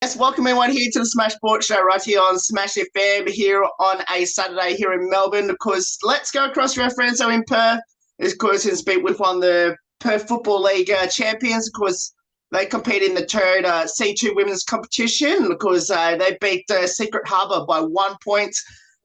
Yes, welcome everyone here to the Smash Sports Show right here on Smash FM here on a Saturday here in Melbourne. Of course, let's go across to our friends over in Perth. Of course, and speak with one of the Perth Football League champions. Of course, they compete in the third C2 women's competition. Of course, they beat Secret Harbour by 1 point,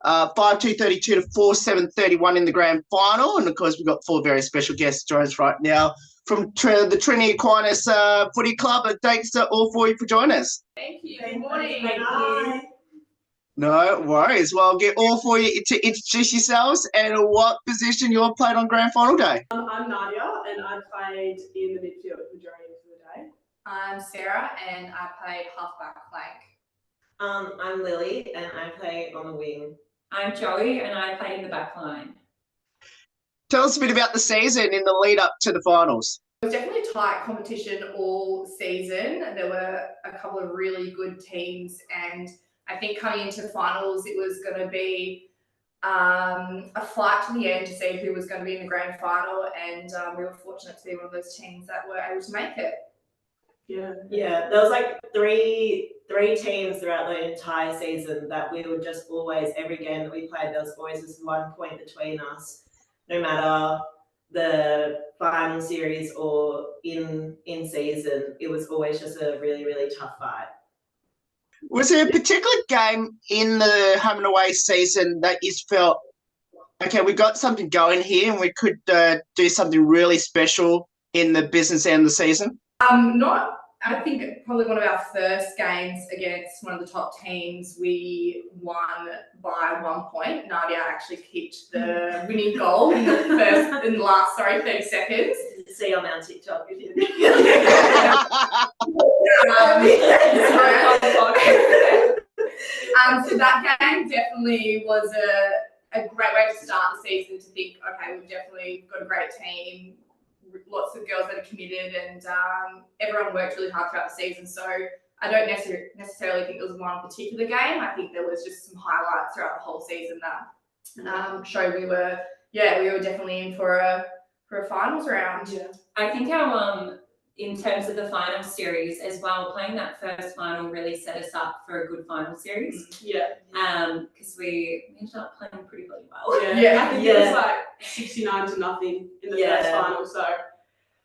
5-2-32 to 4-7-31 in the grand final. And of course, we've got four very special guests joining us right now from the Trinity Aquinas Footy Club. Thanks to all four of you for joining us. Thank you. Good morning. Thank you. No worries. Well, I'll get all four of you to introduce yourselves and what position you all played on grand final day. I'm Nadia, and I played in the midfield majority of the day. I'm Sarah, and I played halfback flank. I'm Lily, and I play on the wing. I'm Joey, and I play in the back line. Tell us a bit about the season in the lead up to the finals. It was definitely a tight competition all season. There were a couple of really good teams, and I think coming into finals, it was going to be a fight to the end to see who was going to be in the grand final, and we were fortunate to be one of those teams that were able to make it. Yeah. There was like three teams throughout the entire season that we would just always, every game that we played, there was always just 1 point between us, no matter the final series or in season. It was always just a really, really tough fight. Was there a particular game in the home and away season that you felt, okay, we got something going here and we could do something really special in the business end of the season? I think probably one of our first games against one of the top teams, we won by 1 point. Nadia actually kicked the winning goal in the last 30 seconds. See on our TikTok if you So that game definitely was a great way to start the season, to think, okay, we've definitely got a great team, lots of girls that are committed, and everyone worked really hard throughout the season. So I don't necessarily think there was one particular game. I think there was just some highlights throughout the whole season that showed we were definitely in for a finals round. Yeah. I think our in terms of the final series as well, playing that first final really set us up for a good final series. Yeah. Because we ended up playing pretty bloody well. Yeah. I think it was like 69-0 in the first final, so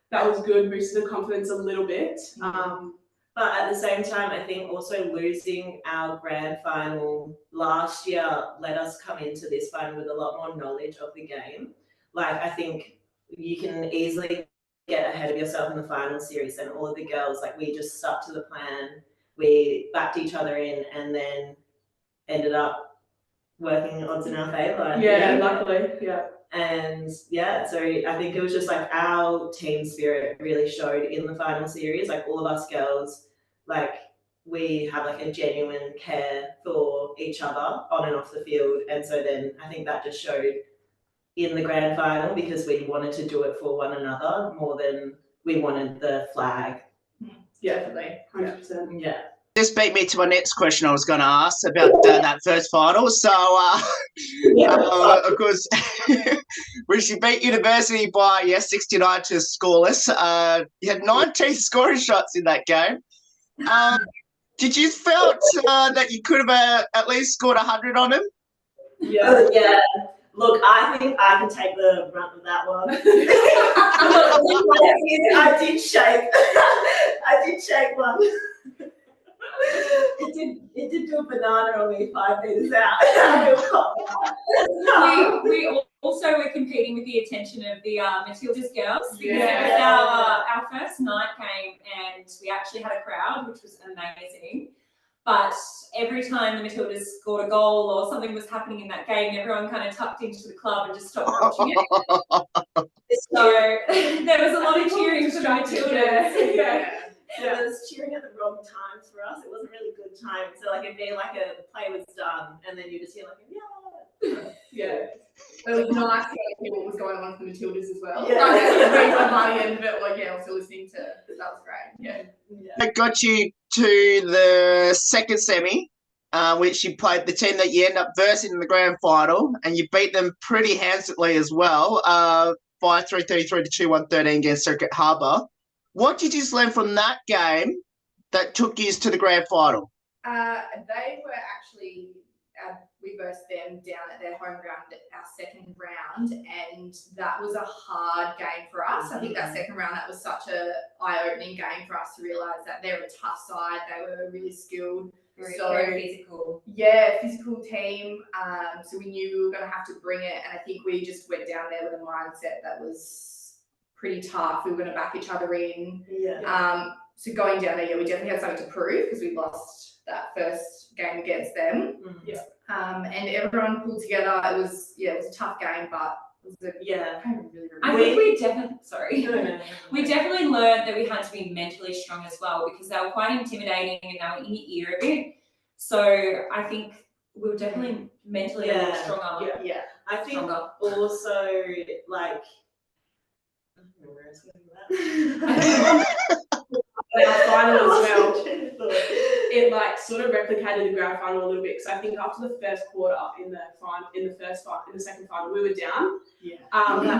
that was good, boosted the confidence a little bit. But at the same time, I think also losing our grand final last year let us come into this final with a lot more knowledge of the game. Like, I think you can easily get ahead of yourself in the final series, and all of the girls, like, we just stuck to the plan, we backed each other in, and then ended up working odds in our favour. Yeah, luckily, yeah. And yeah, so I think it was just like our team spirit really showed in the final series. Like, all of us girls, like, we have like a genuine care for each other on and off the field. And so then I think that just showed in the grand final, because we wanted to do it for one another more than we wanted the flag. Yeah, definitely, 100%. Yeah. This beat me to my next question I was going to ask about that first final. So, of course, when she beat University by 69 to scoreless, you had 19 scoring shots in that game. Did you felt that you could have at least scored 100 on them? Yeah. Yeah. Look, I think I can take the brunt of that one. I did shake. I did shake one. It did do a banana on me 5 meters out. We also were competing with the attention of the Matildas girls, because it was our first night game, and we actually had a crowd, which was amazing. But every time the Matildas scored a goal or something was happening in that game, everyone kind of tucked into the club and just stopped watching it. So there was a lot of cheering for the Matildas. Yeah. It was cheering at the wrong times for us. It wasn't really good time. So like, it'd be like a play was done, and then you just hear like, Yeah. It was nice to hear what was going on for the Matildas as well. Yeah. I'm still listening to that. Was great. Yeah. It got you to the second semi, which you played the team that you end up versing in the grand final, and you beat them pretty handsomely as well, 5-3-33 to 2-1-13 against Secret Harbour. What did you learn from that game that took you to the grand final? They were actually, we versed them down at their home ground at our second round, and that was a hard game for us. I think that second round, that was such a eye-opening game for us to realise that they're a tough side. They were really skilled. Very physical. Yeah, physical team. So we knew we were going to have to bring it, and I think we just went down there with a mindset that was pretty tough. We were going to back each other in. So going down there, we definitely had something to prove because we lost that first game against them. And everyone pulled together. It was a tough game, but it was I think we definitely we definitely learned that we had to be mentally strong as well, because they were quite intimidating and they were in your ear a bit. So I think we were definitely mentally a little stronger. I think also like our final as well, it like sort of replicated the grand final a little bit, because I think after the first quarter in the second final we were down.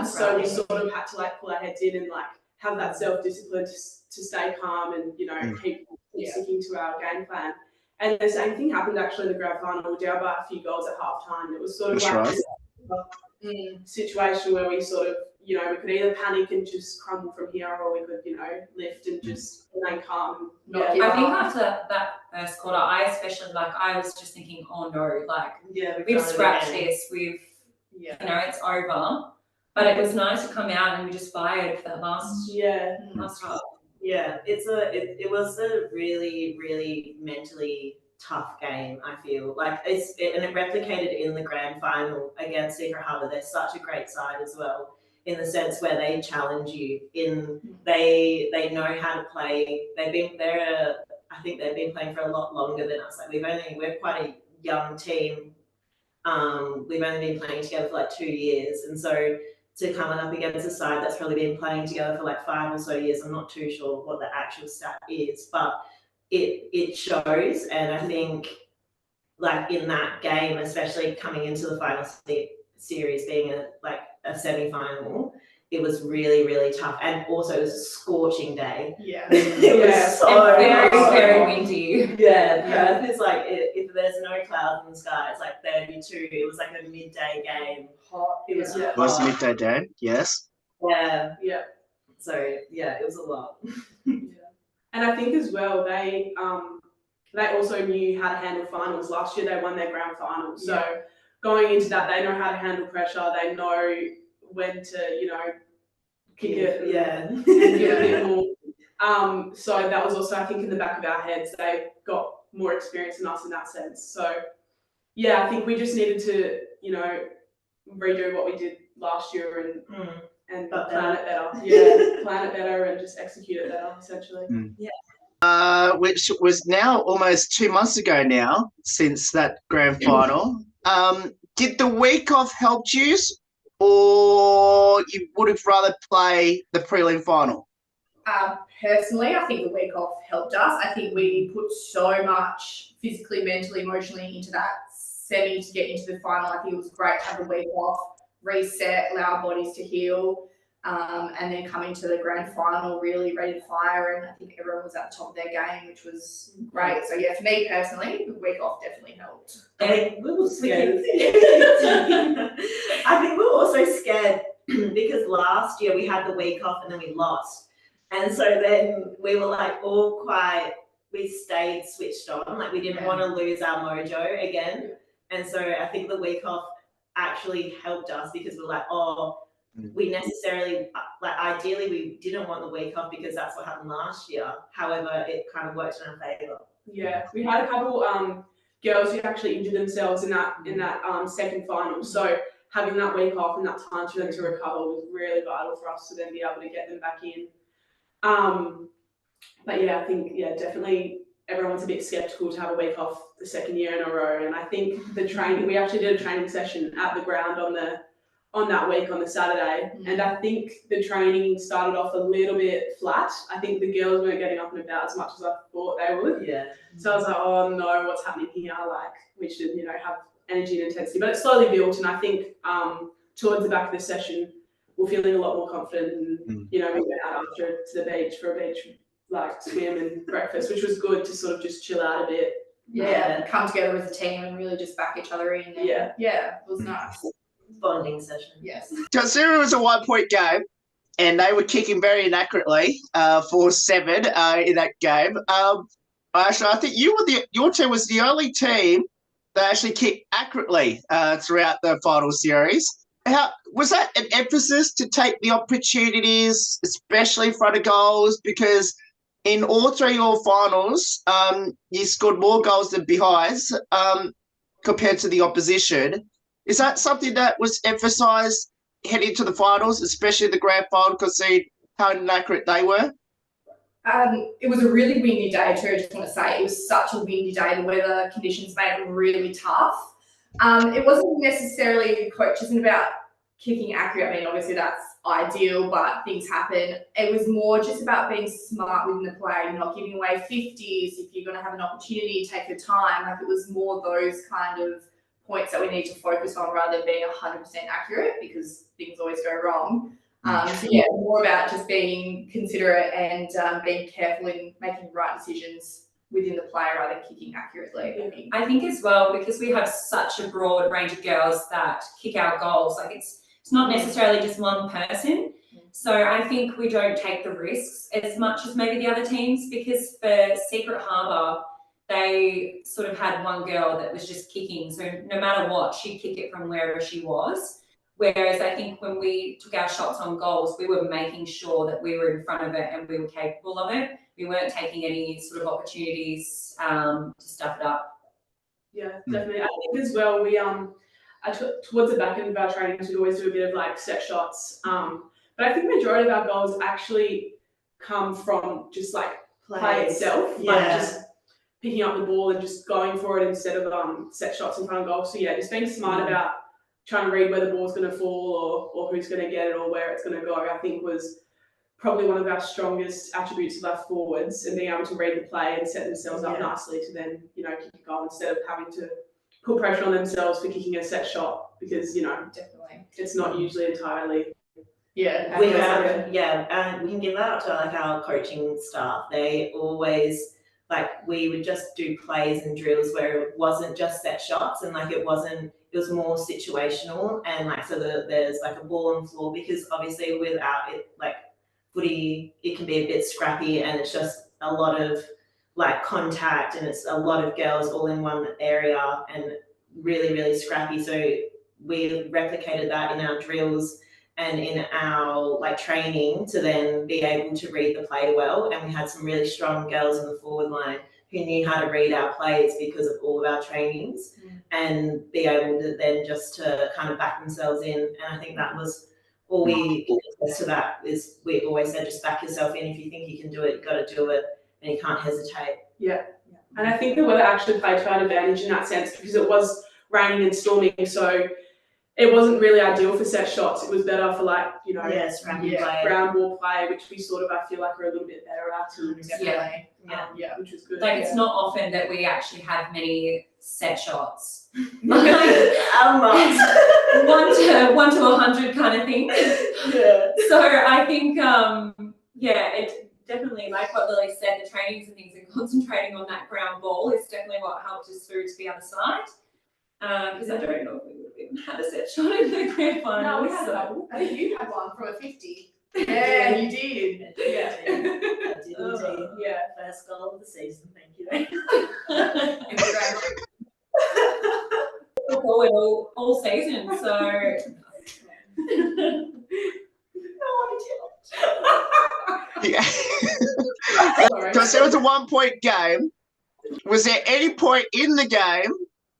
So we sort of had to like pull our heads in and like have that self-discipline to stay calm and keep sticking to our game plan. And the same thing happened actually in the grand final. We were down by a few goals at half time. It was sort of a situation where we sort of, we could either panic and just crumble from here, or we could, lift and just remain calm. I think after that first quarter, I was just thinking, oh no, we've scratched this, it's over. But it was nice to come out and we just fired for that last half. Yeah, it was a really, really mentally tough game, I feel. And it replicated in the grand final against Secret Harbour. They're such a great side as well, in the sense where they challenge you they know how to play. I think they've been playing for a lot longer than us. We're quite a young team. We've only been playing together for 2 years, and so to come up against a side that's probably been playing together for 5 or so years, I'm not too sure what the actual stat is, but it shows. And I think in that game, especially coming into the final series being a semi-final, it was really, really tough. And also it was a scorching day. It was so very, very windy. Perth is if there's no clouds in the sky, it's 32. It was a midday game. Hot. It was It was a midday game, yes. Yeah. So it was a lot. And I think as well they also knew how to handle finals. Last year they won their grand final. So going into that, they know how to handle pressure. They know when to, kick it and give a bit more. So that was also, I think, in the back of our heads. They got more experience than us in that sense. So I think we just needed to, redo what we did last year and plan it better. Plan it better and just execute it better, essentially. Which was now almost 2 months ago now, since that grand final. Did the week off help you, or you would have rather play the prelim final? Personally, I think the week off helped us. I think we put so much physically, mentally, emotionally into that semi to get into the final. I think it was great to have a week off, reset, allow our bodies to heal, and then coming to the grand final really ready to fire. And I think everyone was at the top of their game, which was great. So for me personally, the week off definitely helped. I think we were scared. I think we were also scared because last year we had the week off and then we lost. And so then we were we stayed switched on. We didn't want to lose our mojo again. And so I think the week off actually helped us, because we're we necessarily, ideally we didn't want the week off because that's what happened last year. However, it kind of worked in our favour. Yeah, we had a couple girls who actually injured themselves in that second final. So having that week off and that time for them to recover was really vital for us to then be able to get them back in. But I think definitely everyone's a bit skeptical to have a week off the second year in a row. And I think we actually did a training session at the ground on that week on the Saturday. And I think the training started off a little bit flat. I think the girls weren't getting up and about as much as I thought they would. So I was like, oh no, what's happening here? We should, have energy and intensity. But it slowly built, and I think towards the back of the session, we're feeling a lot more confident, and we went out after to the beach for a beach like swim and breakfast, which was good to sort of just chill out a bit. Yeah, come together as a team and really just back each other in. And yeah, it was nice. Bonding session. Yes. Considering it was a 1-point game, and they were kicking very inaccurately for 7 in that game. Actually, I think your team was the only team that actually kicked accurately throughout the final series. How was that an emphasis to take the opportunities, especially in front of goals? Because in all 3 of your finals, you scored more goals than behinds compared to the opposition. Is that something that was emphasised heading to the finals, especially the grand final, considering how inaccurate they were? It was a really windy day too, I just want to say. It was such a windy day. The weather conditions made it really tough. It wasn't necessarily, coach isn't about kicking accurate. I mean, obviously that's ideal, but things happen. It was more just about being smart within the play, not giving away 50s. If you're going to have an opportunity, take your time. Like, it was more those kind of points that we need to focus on rather than being 100% accurate, because things always go wrong. So yeah, more about just being considerate and being careful in making right decisions within the play rather than kicking accurately. I think as well, because we have such a broad range of girls that kick our goals, like it's not necessarily just one person. So I think we don't take the risks as much as maybe the other teams, because for Secret Harbour, they sort of had one girl that was just kicking. So no matter what, she'd kick it from wherever she was. Whereas I think when we took our shots on goals, we were making sure that we were in front of it and we were capable of it. We weren't taking any sort of opportunities to stuff it up. Yeah, definitely. I think as well, we towards the back end of our trainings, we always do a bit of like set shots. But I think the majority of our goals actually come from just like play itself, like just picking up the ball and just going for it instead of set shots in front of goal. So yeah, just being smart about trying to read where the ball's going to fall or who's going to get it or where it's going to go, I think was probably one of our strongest attributes of our forwards, and being able to read the play and set themselves up nicely to then, kick a goal instead of having to put pressure on themselves for kicking a set shot, because, Definitely. it's not usually entirely. Yeah. We have, and we can give that up to like our coaching staff. They always, like, we would just do plays and drills where it wasn't just set shots, and like it was more situational, and like so there's like a ball on the floor, because obviously without it, like footy, it can be a bit scrappy, and it's just a lot of like contact, and it's a lot of girls all in one area and really, really scrappy. So we replicated that in our drills and in our like training to then be able to read the play well. And we had some really strong girls in the forward line who knew how to read our plays because of all of our trainings and be able to then just to kind of back themselves in. And I think that was all we can attest to. That is, we always said, just back yourself in. If you think you can do it, you've got to do it, and you can't hesitate. Yeah. And I think the weather actually played to our advantage in that sense, because it was raining and storming, so it wasn't really ideal for set shots. It was better for like, scrappy play, ground ball play, which we sort of, I feel like, are a little bit better at. Definitely. Which was good. Like, it's not often that we actually have many set shots. Like, one to 100 kind of thing. Yeah. So I think, it definitely, like what Lily said, the trainings and things and concentrating on that ground ball is definitely what helped us through to the other side. Because I don't know if we would have even had a set shot in the grand final. No, we had one. I think you had one from a 50. Yeah, you did. Yeah. I did indeed. Yeah. First goal of the season. Thank you. Forward all season, so. Yeah. Because it was a 1-point game. Was there any point in the game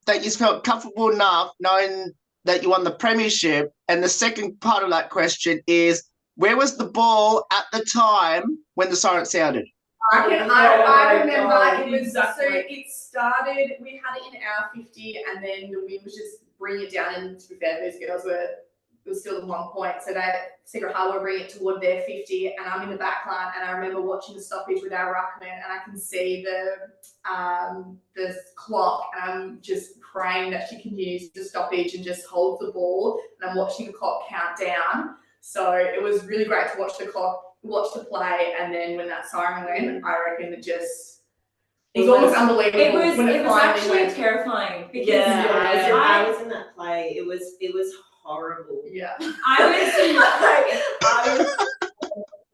that you felt comfortable enough knowing that you won the Premiership? And the second part of that question is, where was the ball at the time when the siren sounded? I remember it was exactly. So it started, we had it in our 50, and then the wind was just bringing it down, and to be fair, those girls it was still the 1 point, so that Secret Harbour bring it toward their 50, and I'm in the back line, and I remember watching the stoppage with our ruckman, and I can see the clock, and I'm just praying that she continues the stoppage and just holds the ball, and I'm watching the clock count down. So it was really great to watch the clock watched the play, and then when that siren went, I reckon it was almost unbelievable. It was finally actually went. terrifying because I was in that play. It was horrible. Yeah. I was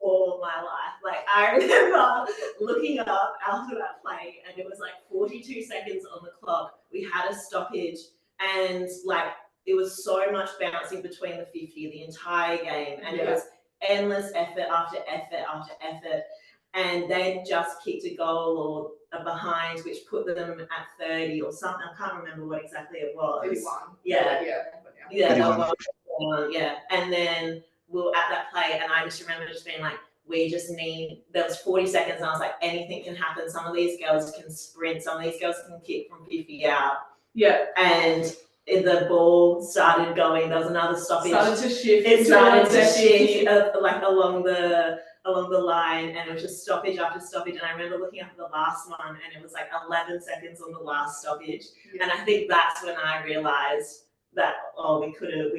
all my life. Like I remember looking up after that play, and it was like 42 seconds on the clock. We had a stoppage, and like it was so much bouncing between the 50 the entire game, and it was endless effort after effort after effort. And they just kicked a goal or a behind, which put them at 30 or something. I can't remember what exactly it was. 31. Yeah. Yeah. Yeah. And then we were at that play, and I just remember just being like, there was 40 seconds, and I was like, anything can happen. Some of these girls can sprint, some of these girls can kick from 50 out. Yeah. And the ball started going, there was another stoppage. It started to shift like along the line, and it was just stoppage after stoppage. And I remember looking at the last one, and it was like 11 seconds on the last stoppage. Yeah. And I think that's when I realized that we could have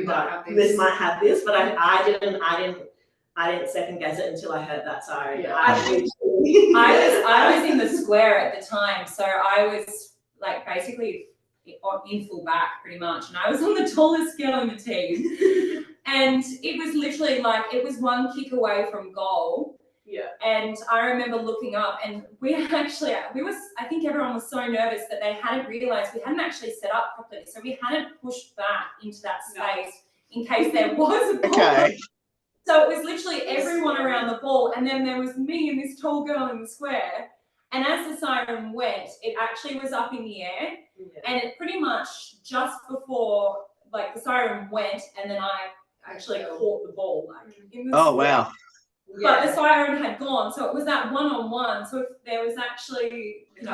done this, might have this, but I didn't second guess it until I heard that siren. Yeah. I was in the square at the time, so I was like basically in full back pretty much, and I was on the tallest girl in the team. And it was literally like it was one kick away from goal. Yeah. And I remember looking up, and I think everyone was so nervous that they hadn't realised we hadn't actually set up properly, so we hadn't pushed back into that space in case there was a ball. Okay. So it was literally everyone around the ball, and then there was me and this tall girl in the square. And as the siren went, it actually was up in the air, and it pretty much just before like the siren went, and then I actually caught the ball like in the Wow. But the siren had gone, so it was that one-on-one. So if there was actually a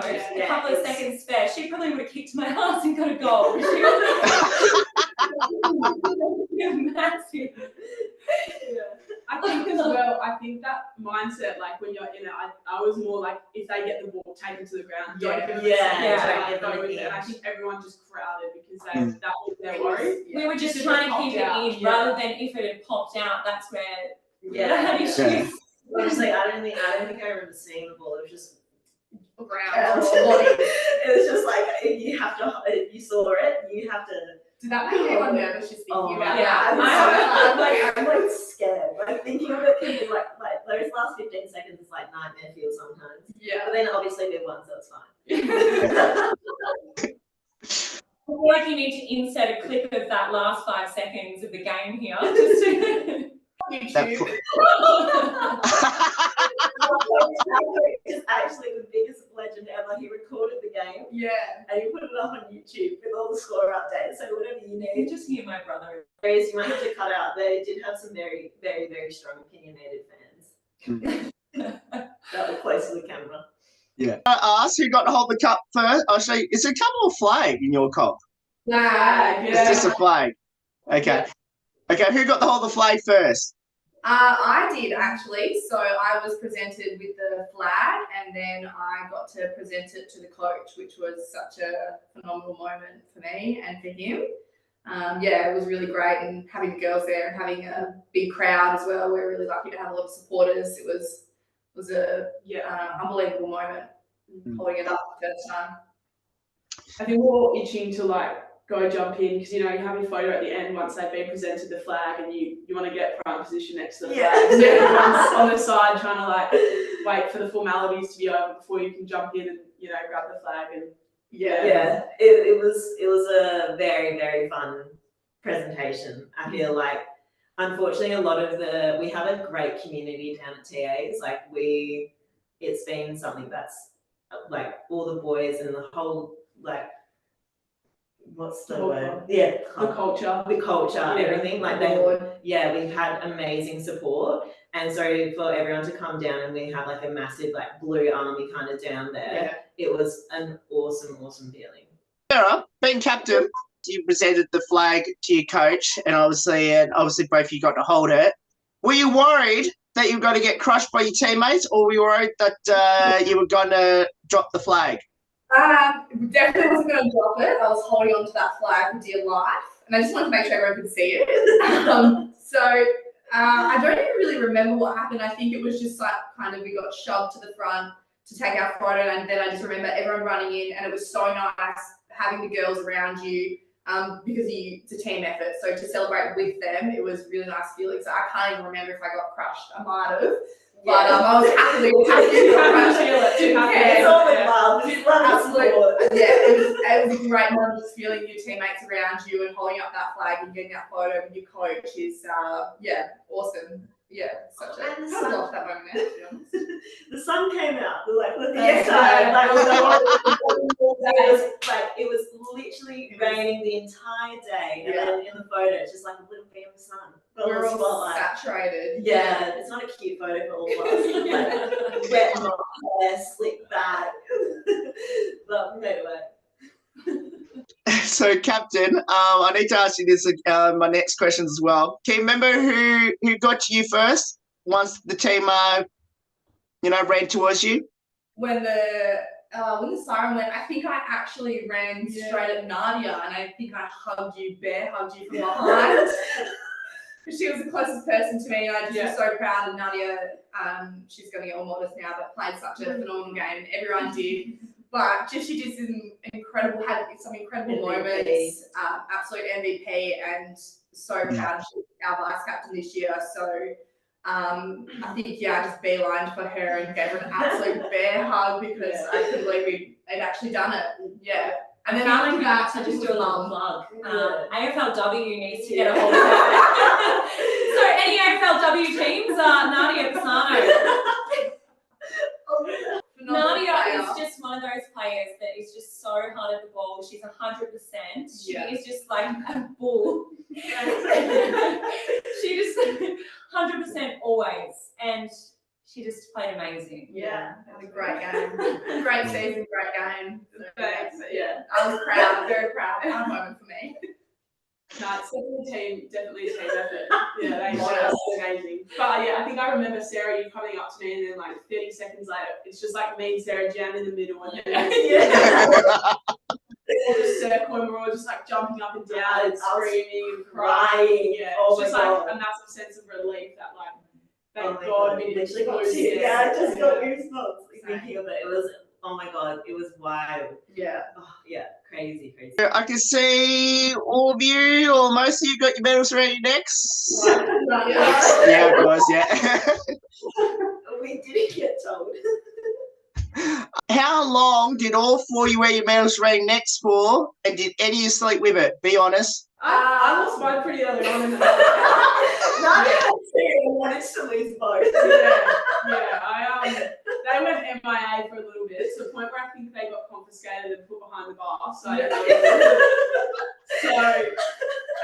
couple of seconds spare, she probably would have kicked my ass and got a goal. She was massive. I think as well, that mindset, like when you're in it, I was more like, if they get the ball, take it to the ground. Go with it. And I think everyone just crowded because that was their worry. We were just trying to keep it in rather than if it had popped out, that's where Honestly, I don't think I remember seeing the ball. It was just Ground. it was just like you have to. If you saw it, you have to. Did that make anyone nervous just thinking about it? I'm like scared. Like thinking of it can be like those last 15 seconds is like nightmare feel sometimes. Yeah. But then obviously we won, so it's fine. I feel like you need to insert a clip of that last 5 seconds of the game here. Just to YouTube. Is actually the biggest legend ever. He recorded the game. Yeah. And he put it up on YouTube with all the score updates. So whatever you need. You just hear my brother. You might have to cut out. They did have some very, very, very strong opinionated fans. That were close to the camera. Yeah. I asked who got to hold the cup first. I'll show you. Is there a couple of flag in your cup? Flag. It's just a flag. Okay. Okay, who got to hold the flag first? I did actually. So I was presented with the flag, and then I got to present it to the coach, which was such a phenomenal moment for me and for him. It was really great, and having the girls there and having a big crowd as well. We're really lucky to have a lot of supporters. It was a unbelievable moment holding it up the first time. I think we're all itching to go jump in because you have your photo at the end once they've been presented the flag, and you want to get prime position next to the flag. So everyone's on the side trying to wait for the formalities to be over before you can jump in and grab the flag. And it was a very, very fun presentation. I feel like unfortunately a lot of we have a great community down at TAs. It's been something that's all the boys and the whole what's the word? Yeah, the culture, everything. We've had amazing support, and so for everyone to come down and we have a massive blue army kind of down there, it was an awesome feeling. Sarah, being captain, you presented the flag to your coach, and obviously both of you got to hold it. Were you worried that you were going to get crushed by your teammates, or were you worried that you were going to drop the flag? Definitely wasn't going to drop it. I was holding on to that flag for dear life, and I just wanted to make sure everyone could see it. I don't even really remember what happened. I think it was just like kind of we got shoved to the front to take our photo, and then I just remember everyone running in, and it was so nice having the girls around you because it's a team effort. So to celebrate with them, it was really nice feeling. So I can't even remember if I got crushed. I might have. But I was happy It's all in love. It's absolutely. Yeah, it was a great moment just feeling your teammates around you and holding up that flag and getting that photo with your coach is awesome. Yeah, such a And the I love that moment now, to be honest. The sun came out like for the Yeah. first time. Like it was literally raining the entire day, and then in the photo, it's just like a little beam of sun. We're all saturated. Yeah, it's not a cute photo for all of us. Like wet hair, slick back, but we made it work. So, Captain, I need to ask you this. My next questions as well. Can you remember who got to you first once the team, ran towards you? When the siren went, I think I actually ran straight at Nadia, and I think I bear hugged you from behind. She was the closest person to me, and I just was so proud of Nadia. She's going to get all modest now, but played such a phenomenal game. Everyone did. But she did some incredible moments, absolute MVP, and so proud. She's our vice captain this year. So I think, I just beelined for her and gave her an absolute bear hug because I couldn't believe we'd actually done it. Yeah. And then after that, I just do a little plug. Yeah. AFLW needs to get a hold of her. So any AFLW teams, Nadia Pisano. Nadia is just one of those players that is just so hard at the ball. She's 100%. She is just like a bull. She just 100% always, and she just played amazing. Yeah, had a great game. Great season, great game. Thanks. Yeah, I was proud, very proud. Proud moment for me. No, it's definitely a team effort. Yeah, they were amazing. But I think I remember Sarah, you coming up to me, and then like 30 seconds later, it's just like me and Sarah jammed in the middle, and all the circle, and we're all just like jumping up and down and screaming and crying. Yeah, it's just like a massive sense of relief that like, thank God we didn't lose. I just got goosebumps thinking of it. It was, oh my God, it was wild. Yeah. Oh, yeah, crazy. I can see all of you, or most of you, got your medals around your necks. Yeah, of course, yeah. We didn't get told. How long did all four of you wear your medals around your necks for, and did any of you sleep with it? Be honest. I lost mine pretty early on in the Nadia had two and wanted to lose both. They went MIA for a little bit, to the point where I think they got confiscated and put behind the bar. So I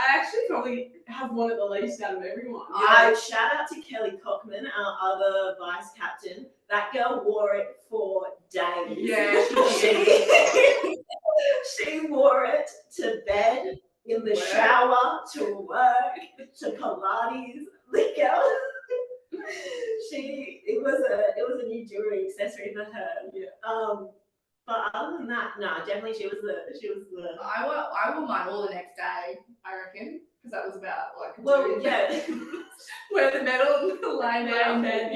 actually probably have one of the least out of everyone. Shout out to Kelly Cockman, our other vice captain. That girl wore it for days. Yeah, she wore it to bed, in the shower, to work, to Pilates. The girl, it was a new jewelry accessory for her. Yeah. But other than that, no, definitely she was the. I wore mine all the next day, I reckon, because that was about like. Wear the medal, lie down, bed.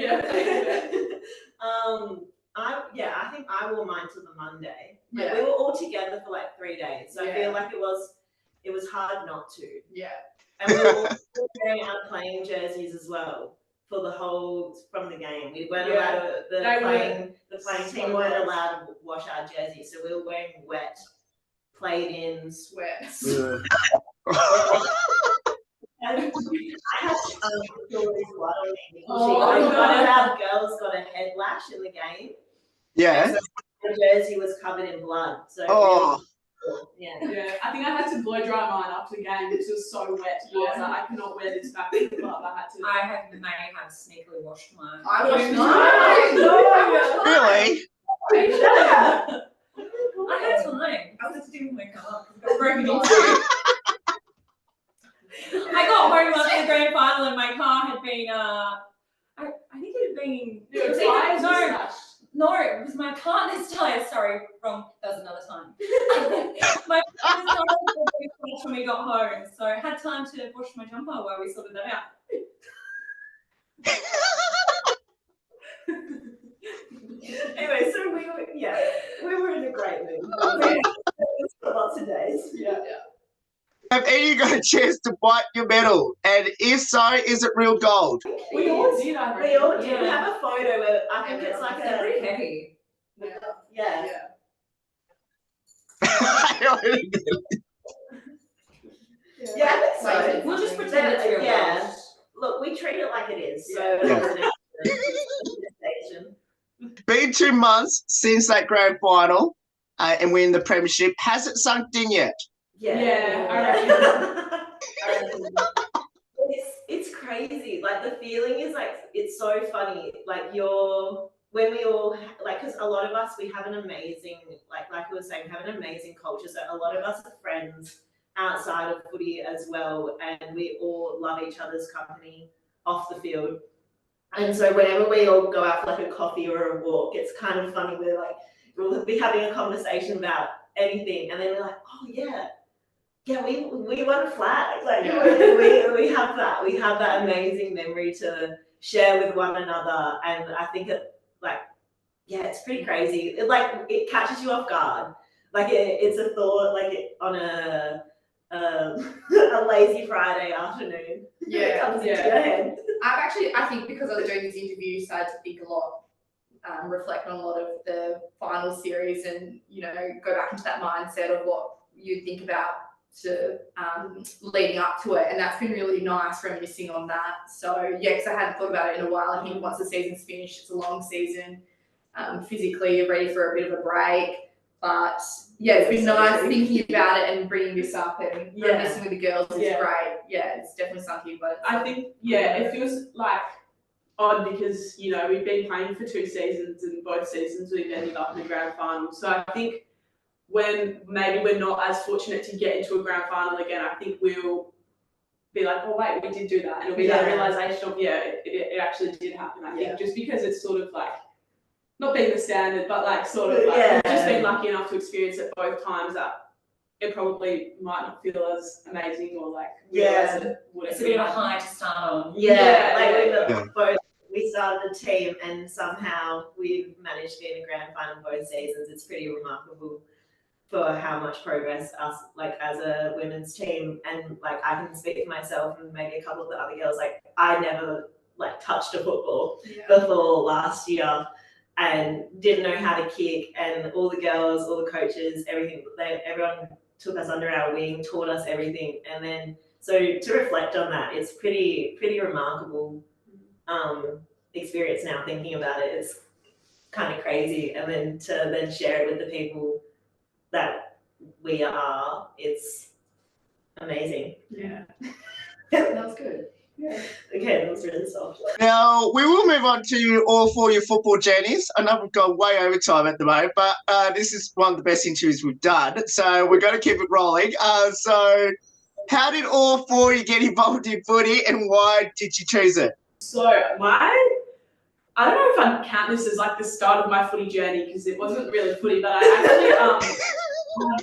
I think I wore mine till the Monday. Yeah. We were all together for like 3 days, so I feel like it was hard not to. Yeah. And we were all wearing our playing jerseys as well for from the game. We weren't allowed to, the playing team weren't allowed to wash our jerseys, so we were wearing wet, played-in sweats. And I had Julie's blood on me. One of our girls got a head lash in the game. Yeah. So the jersey was covered in blood. So Yeah, I think I had to blow dry mine after the game because it was so wet. I was like, I cannot wear this back to the club. I may have sneakily washed mine. I washed mine. Really? I had time. I was doing my car. I broken into. I got home after the grand final and my car had been, I think it had been, it was my partner's tyre, sorry, wrong, that was another time. My partner's tyre had been when we got home, so I had time to wash my jumper while we sorted that out. Anyway, so we were in a great mood. It's got lots of days. Yeah. Have any of you got a chance to bite your medal? And if so, is it real gold? We all did, I reckon. We all did. We Yeah. have a photo where I think it's like They're a pretty heavy. yeah. Yeah, I think so. We'll just pretend it's real Yeah. gold. Look, we treat it like it is. So Yeah. it's an Been 2 months since that grand final and we're in the Premiership. Has it sunk in yet? Yeah, I reckon. It's crazy. Like the feeling is like it's so funny. Like when we all like, because a lot of us we have an amazing like we were saying, have an amazing culture. So a lot of us are friends outside of footy as well, and we all love each other's company off the field. And so whenever we all go out for like a coffee or a walk, it's kind of funny. We'll be having a conversation about anything, and then we're like, oh yeah, we won a flag. Like we have that. We have that amazing memory to share with one another, and I think it's pretty crazy. It catches you off guard. Like it's a thought on a lazy Friday afternoon. It comes into your head. I think because I was doing this interview, started to think a lot, reflect on a lot of the final series, and go back into that mindset of what you think about to leading up to it, and that's been really nice reminiscing on that. So because I hadn't thought about it in a while. I think once the season's finished, it's a long season. Physically, you're ready for a bit of a break, but it's been nice thinking about it and bringing this up and reminiscing with the girls. It's great. It's definitely something. But I think it feels like odd because we've been playing for 2 seasons, and both seasons we've ended up in the grand final. So I think when maybe we're not as fortunate to get into a grand final again, I think we'll be like, oh wait, we did do that, and it'll be that realization of it actually did happen. I think just because it's sort of like not being the standard, but like sort of like we've just been lucky enough to experience it both times that it probably might not feel as amazing or like as it would. It's a bit of a high to start on. We started a team and somehow we've managed to be in a grand final both seasons. It's pretty remarkable for how much progress us as a women's team, and I can speak for myself and maybe a couple of the other girls. I never touched a football before last year and didn't know how to kick, and all the girls, all the coaches, everyone took us under our wing, taught us everything, and then so to reflect on that, it's pretty remarkable experience now thinking about it. It's kind of crazy, and then to share it with the people that we are, it's amazing. that was good. Okay, that was really soft. Now, we will move on to all 4 of your football journeys. I know we've gone way over time at the moment, but this is one of the best interviews we've done, so we're going to keep it rolling. So how did all 4 of you get involved in footy, and why did you choose it? So I don't know if I'd count this as the start of my footy journey, because it wasn't really footy, but I actually had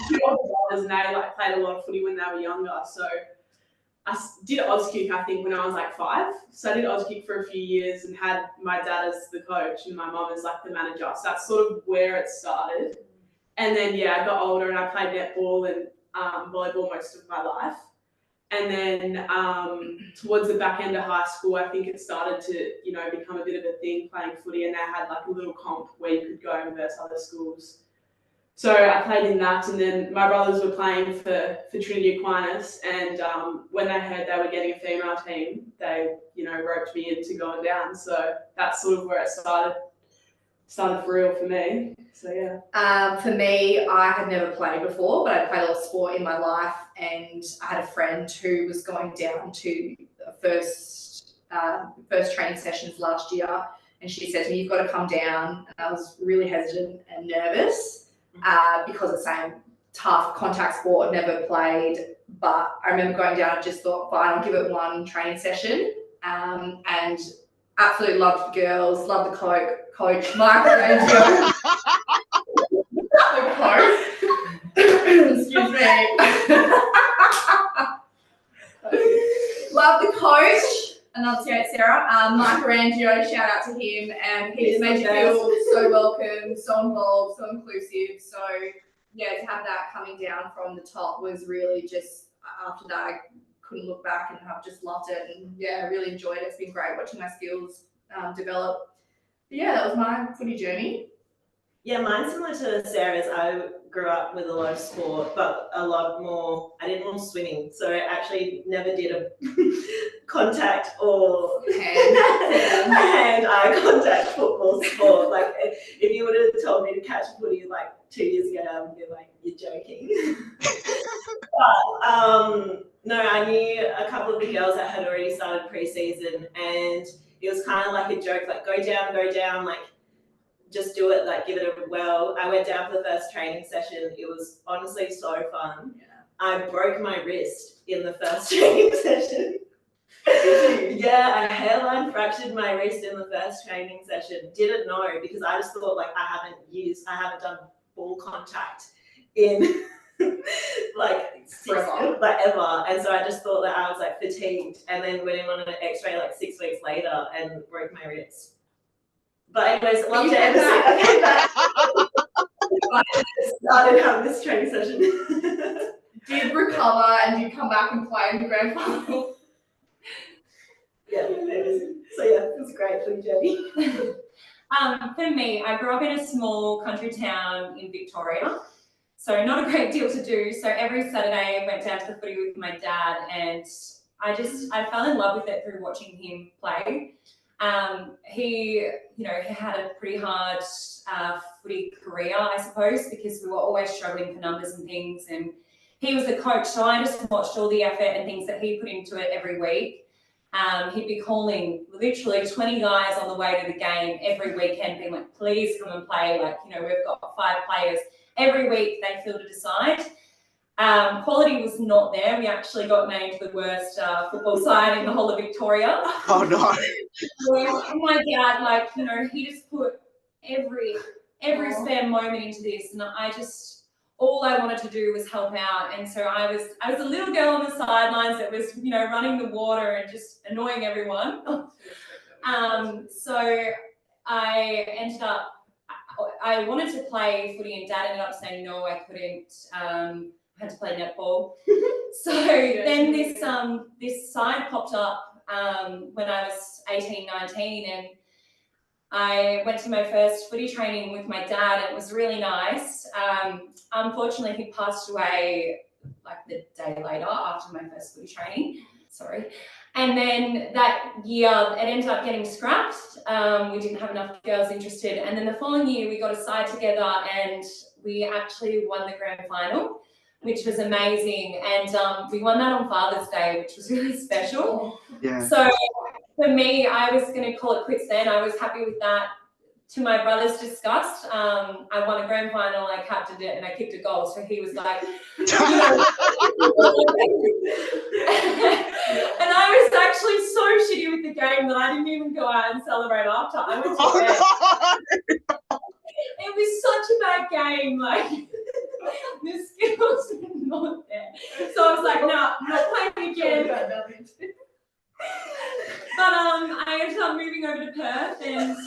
2 older brothers, and they played a lot of footy when they were younger. So I did Auskick, I think, when I was 5. So I did Auskick for a few years and had my dad as the coach and my mum as the manager. So that's sort of where it started. And then I got older and I played netball and volleyball most of my life. And then towards the back end of high school, I think it started to, become a bit of a thing playing footy, and they had a little comp where you could go and versus other schools. So I played in that, and then my brothers were playing for Trinity Aquinas, and when they heard they were getting a female team, they, roped me into going down. So that's sort of where it started for real for me. So for me, I had never played before, but I played a lot of sport in my life, and I had a friend who was going down to the first training sessions last year, and she said to me, "You've got to come down." And I was really hesitant and nervous because it's the same tough contact sport, never played. But I remember going down and just thought, fine, I'll give it one training session, and absolutely loved the girls, loved the coach, Michael. The coach. Excuse me. Love the coach. Enunciate Sarah. Mike Arangio, shout out to him. And he just made you feel so welcome, so involved, so inclusive. So, yeah, to have that coming down from the top was really just, after that, I couldn't look back and have just loved it. And, yeah, I really enjoyed it. It's been great watching my skills develop. But, yeah, that was my footy journey. Yeah, mine's similar to Sarah's. I grew up with a lot of sport, but a lot more, I did more swimming. So I actually never did a contact or hand-eye contact football sport. Like, if you would have told me to catch footy like 2 years ago, I would be like, you're joking. But, no, I knew a couple of the girls that had already started pre-season, and it was kind of like a joke, like, go down, like, just do it, like, give it a whirl. I went down for the first training session. It was honestly so fun. Yeah. I broke my wrist in the first training session. Yeah, I hairline fractured my wrist in the first training session. Didn't know, because I just thought, like, I haven't done ball contact in like ever. And so I just thought that I was like fatigued, and then went in on an x-ray like 6 weeks later and broke my wrist. But anyways, loved it. I came back. Started having this training session. Did recover and did come back and play in the grand final. Yeah, it was a great footy journey. For me, I grew up in a small country town in Victoria, so not a great deal to do. So every Saturday I went down to the footy with my dad, and I fell in love with it through watching him play. He had a pretty hard footy career, I suppose, because we were always struggling for numbers and things, and he was the coach, so I just watched all the effort and things that he put into it every week. He'd be calling literally 20 guys on the way to the game every weekend, being like, please come and play. Like, we've got 5 players. Every week they fielded a side. Quality was not there. We actually got named the worst football side in the whole of Victoria. Oh, no. And my dad, he just put every spare moment into this, and all I wanted to do was help out. And so I was a little girl on the sidelines that was, running the water and just annoying everyone. So I wanted to play footy, and Dad ended up saying no, I couldn't. I had to play netball. So then this side popped up when I was 18, 19, and I went to my first footy training with my dad, and it was really nice. Unfortunately, he passed away like the day later after my first footy training. Sorry. And then that year, it ended up getting scrapped. We didn't have enough girls interested. And then the following year, we got a side together, and we actually won the grand final, which was amazing. And we won that on Father's Day, which was really special. Yeah. So for me, I was going to call it quits then. I was happy with that. To my brother's disgust, I won a grand final, I captained it, and I kicked a goal. So he was like, and I was actually so shitty with the game that I didn't even go out and celebrate after. I went to bed. It was such a bad game, like the skills were not there. So I was like, no, not playing again. But I ended up moving over to Perth, and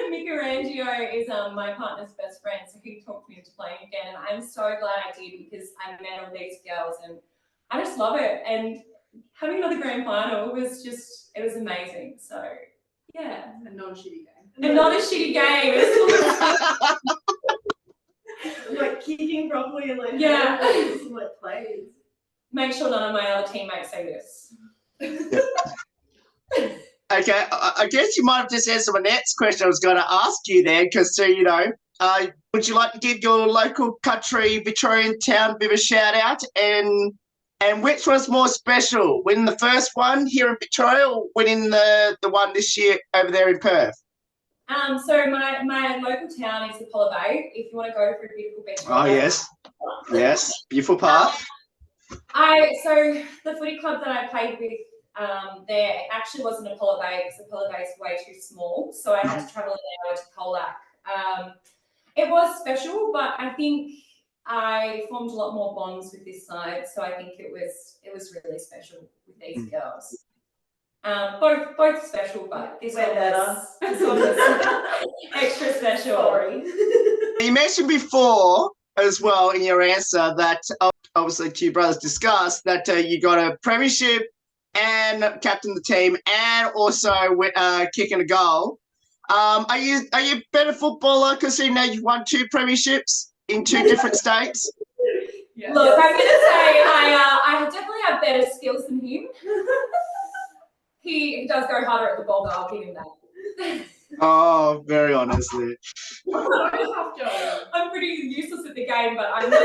Mick Arangio is my partner's best friend, so he talked me into playing again, and I'm so glad I did, because I met all these girls and I just love it. And having another grand final was it was amazing. So yeah. A non-shitty game. And not a shitty game. It's like kicking properly and like plays. Okay, I guess you might have just answered my next question I was going to ask you there, because, would you like to give your local country Victorian town a bit of a shout out, and which was more special, winning the first one here in Victoria or winning the one this year over there in Perth? So my local town is Apollo Bay. If you want to go for a beautiful beach. Oh yes, beautiful path. So the footy club that I played with there actually wasn't Apollo Bay, because Apollo Bay is way too small. So I had to travel an hour to Colac. It was special, but I think I formed a lot more bonds with this side, so I think it was really special with these girls. Both special, but this one was extra special. Sorry. You mentioned before as well in your answer that obviously two brothers discussed that you got a premiership and captain the team and also kicking a goal. Are you a better footballer considering now you've won 2 premierships in 2 different states? Yeah. Look, I'm gonna say I definitely have better skills than him. He does go harder at the ball, though. I'll give him that. Oh, very honestly. I'm pretty useless at the game, but I'm gonna say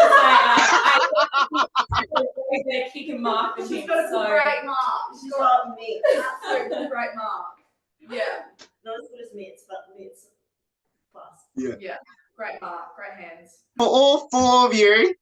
I kick and mark than him. She's got a great mark. She's got me. Absolutely great mark. Yeah. Not as good as mitts, but mitts plus. Yeah. Great mark. Great hands. For all 4 of you,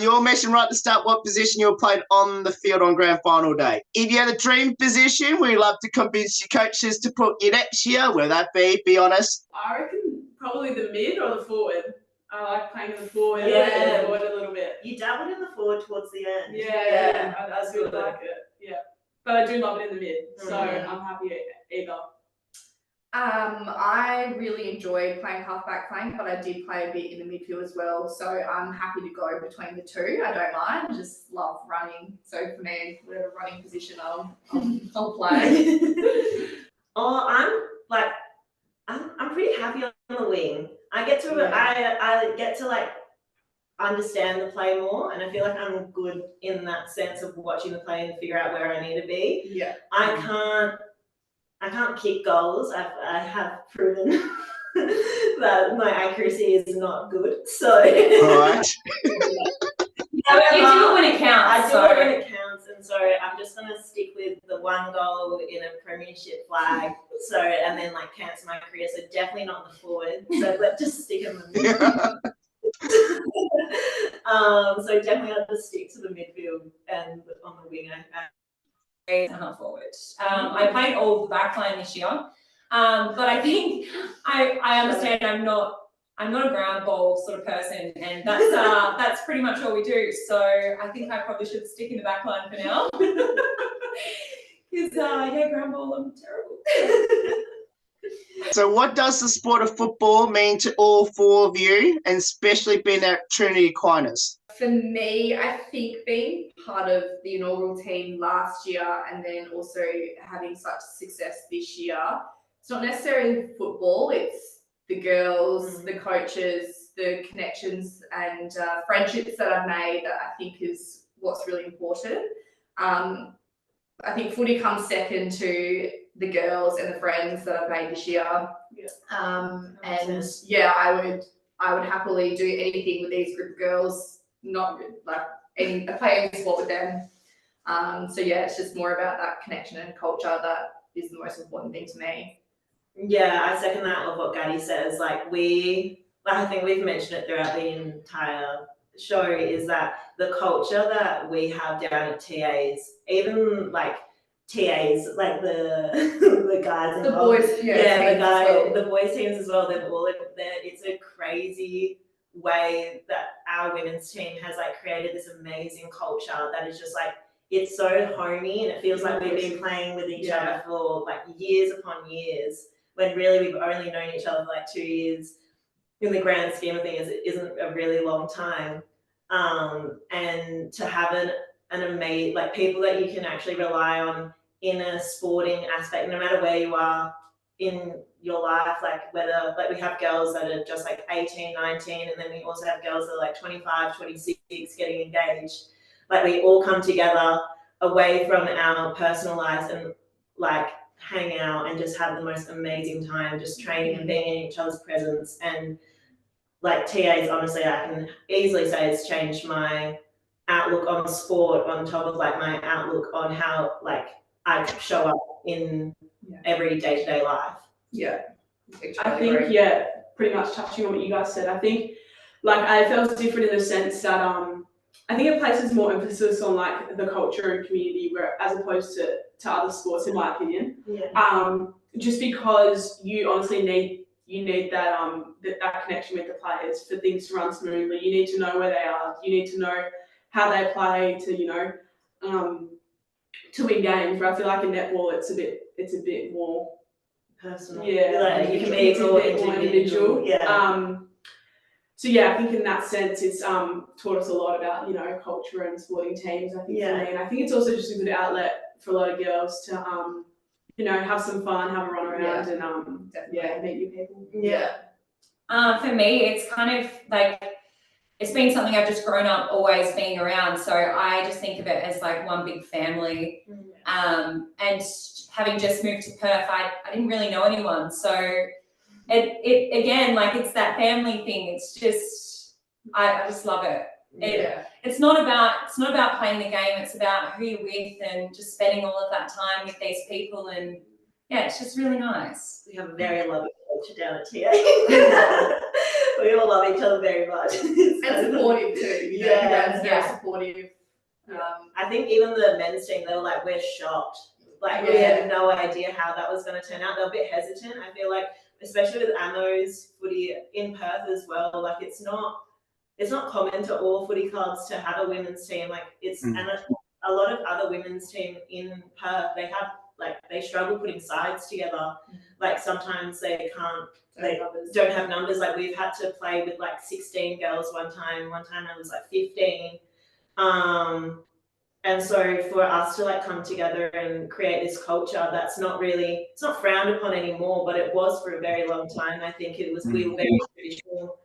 you all mentioned right at the start what position you were played on the field on grand final day. If you had a dream position, we'd love to convince your coaches to put you next year. Where that be honest? I reckon probably the mid or the forward. I like playing in the forward. Yeah. The forward a little bit. You dabbled in the forward towards the end. Yeah. I do like it. Yeah. But I do love it in the mid, so I'm happy either. I really enjoyed playing halfback flank, but I did play a bit in the midfield as well. So I'm happy to go between the 2. I don't mind. I just love running. So for me, whatever running position I'll play. I'm pretty happy on the wing. I get to like understand the play more, and I feel like I'm good in that sense of watching the play and figure out where I need to be. Yeah. I can't kick goals. I have proven that my accuracy is not good. So All right. You do it when it counts. I do it when it counts, and so I'm just gonna stick with the 1 goal in a premiership flag. So and then like cancel my career. So definitely not the forward. So let's just stick in the midfield. So definitely I'll just stick to the midfield and on the wing. Forward. I played all the back line this year, but I think I understand I'm not a ground ball sort of person, and that's pretty much all we do. So I think I probably should stick in the back line for now, because ground ball, I'm terrible. So what does the sport of football mean to all 4 of you, and especially being at Trinity Aquinas? For me, I think being part of the inaugural team last year and then also having such success this year, it's not necessarily football, it's the girls, the coaches, the connections and friendships that I've made that I think is what's really important. I think footy comes second to the girls and the friends that I've made this year. And yeah, I would happily do anything with these group of girls, not like play any sport with them. So yeah, it's just more about that connection and culture that is the most important thing to me. Yeah, I second that of what Gaddy says. I think we've mentioned it throughout the entire show, is that the culture that we have down at TAs, even like TAs, like the guys and the boys, the boys teams as well. They've all it's a crazy way that our women's team has like created this amazing culture that is just like, it's so homey, and it feels like we've been playing with each other for like years upon years, when really we've only known each other for like 2 years. In the grand scheme of things, it isn't a really long time. And to have an amazing, like, people that you can actually rely on in a sporting aspect, no matter where you are in your life, like whether, like we have girls that are just like 18, 19, and then we also have girls that are like 25, 26 getting engaged. Like we all come together away from our personal lives and like hang out and just have the most amazing time, just training and being in each other's presence. And like TAs, honestly, I can easily say it's changed my outlook on sport, on top of like my outlook on how like I show up in every day-to-day life. Yeah. I think, pretty much touching on what you guys said, I think like AFL is different in the sense that I think it places more emphasis on like the culture and community, where as opposed to other sports, in my opinion. Just because you honestly need you need that that connection with the players for things to run smoothly. You need to know where they are. You need to know how they play to to win games. Where I feel like in netball, it's a bit more personal. Yeah, like you can it's be a bit more individual. Yeah. So yeah, I think in that sense, it's taught us a lot about culture and sporting teams. I think for me, and I think it's also just a good outlet for a lot of girls to have some fun, have a run around, and meet new people. Yeah. For me, it's kind of like it's been something I've just grown up always being around. So I just think of it as like one big family. And having just moved to Perth, I didn't really know anyone. So it again, like it's that family thing. It's just I just love it. It's not about playing the game. It's about who you're with and just spending all of that time with these people. And yeah, it's just really nice. We have a very loving culture down at TA. We all love each other very much. And supportive too. Dad's very supportive. I think even the men's team, they were like, we're shocked. Like we had no idea how that was going to turn out. They were a bit hesitant. I feel like, especially with Ammo's footy in Perth as well, like it's not common to all footy clubs to have a women's team. Like it's and a lot of other women's team in Perth, they struggle putting sides together. Like sometimes they don't have numbers. Like we've had to play with like 16 girls one time I was like 15. And so for us to like come together and create this culture that's it's not frowned upon anymore, but it was for a very long time. I think we were very traditional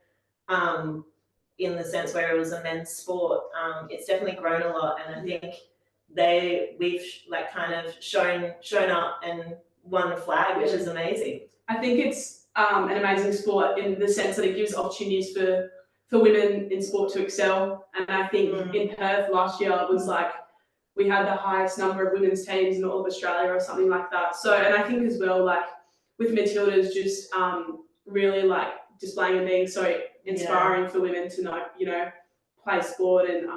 in the sense where it was a men's sport. It's definitely grown a lot, and I think we've like kind of shown up and won the flag, which is amazing. I think it's an amazing sport in the sense that it gives opportunities for women in sport to excel. And I think in Perth last year it was like we had the highest number of women's teams in all of Australia or something like that. So, and I think as well, like with Matilda's just really like displaying and being so inspiring for women to play sport and